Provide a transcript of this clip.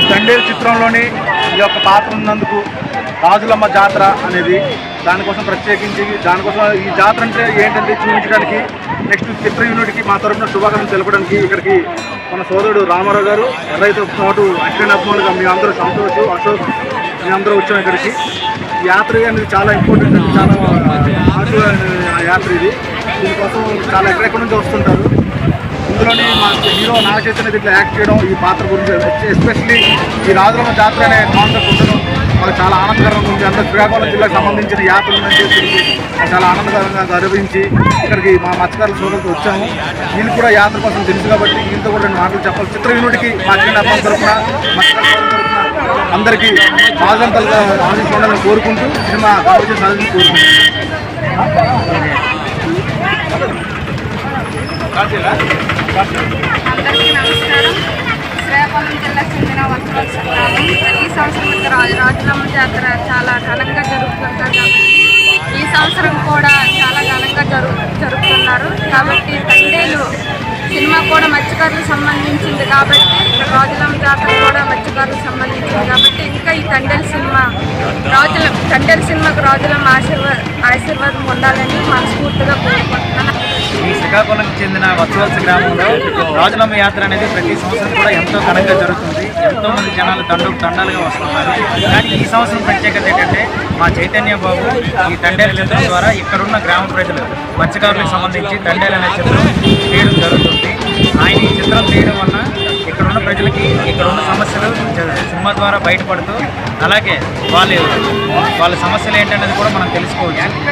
దండేలు చిత్రంలోని ఈ యొక్క పాత్ర ఉన్నందుకు రాజులమ్మ జాతర అనేది దానికోసం ప్రత్యేకించి దానికోసం ఈ జాతర అంటే ఏంటంటే చూపించడానికి నెక్స్ట్ చిత్ర యూనిట్కి మా తరఫున శుభాకాంక్షలు తెలపడానికి ఇక్కడికి మన సోదరుడు రామారావు గారు ఎవరైతే పాటు అశ్విన్ అభిమానులుగా మీ అందరూ సంతోష్ అశోక్ మీ అందరూ వచ్చాం ఇక్కడికి. యాత్ర అనేది చాలా ఇంపార్టెంట్ అండి, చాలా యాత్ర ఇది. దీనికోసం చాలా ఎక్కడెక్కడి నుంచి వస్తుంటారు. ఇందులోని మా హీరో నాగ చైతన్య ఇట్లా యాక్ట్ చేయడం ఈ పాత్ర గురించి ఎస్పెషల్లీ ఈ రాజులమ్మ జాతర అనే కాన్సెప్ట్ ఉండడం మాకు చాలా ఆనందకరంగా ఉంది. అందరూ శ్రీకాకుళం జిల్లాకు సంబంధించిన యాత్రలను చేసి చాలా ఆనందకరంగా గర్వించి ఇక్కడికి మా మత్స్యకారుల సోదరులతో వచ్చాము. వీళ్ళు కూడా యాత్ర కోసం తెలుసు కాబట్టి వీళ్ళతో కూడా 2 మాటలు చెప్పాలి. చిత్ర యూనిట్కి మా అశ్విన్ అభిమానుల తరఫున అందరికీ రాజంతలుగా ఆశించాలని కోరుకుంటూ సినిమా సాధించి కోరుకుంటున్నాను. అందరికీ నమస్కారం. శ్రీకాకుళం జిల్లాకు చెందిన వత్సవత్స గ్రామం. ప్రతి సంవత్సరం రాజులమ్మ జాతర చాలా ఘనంగా జరుగుతుంటారు కాబట్టి ఈ సంవత్సరం కూడా చాలా ఘనంగా జరుపుతున్నారు. కాబట్టి తండేలు సినిమా కూడా మత్స్యకారులకు సంబంధించింది కాబట్టి రాజులమ్మ జాతర కూడా మత్స్యకారులకు సంబంధించింది కాబట్టి ఇంకా ఈ తండేలు సినిమాకు రాజులమ్మ ఆశీర్వాదం ఉండాలని మనస్ఫూర్తిగా కోరుకుంటున్నాను. ఈ శ్రీకాకుళంకి చెందిన వత్సవత్స గ్రామంలో రాజులమ్మ యాత్ర అనేది ప్రతి సంవత్సరం కూడా ఎంతో ఘనంగా జరుగుతుంది. ఎంతోమంది జనాలు తండాలుగా వస్తున్నారు. కానీ ఈ సంవత్సరం ప్రత్యేకత ఏంటంటే మా చైతన్య బాబు ఈ తండేల చిత్రం ద్వారా ఇక్కడున్న గ్రామ ప్రజలు మత్స్యకారులకు సంబంధించి తండేలు అనే చిత్రం తీయడం జరుగుతుంది. ఆయన ఈ చిత్రం తీయడం వల్ల ఇక్కడున్న ప్రజలకి ఇక్కడున్న సమస్యలు సినిమా ద్వారా బయటపడుతూ అలాగే వాళ్ళ సమస్యలు ఏంటనేది కూడా మనం తెలుసుకోవచ్చు.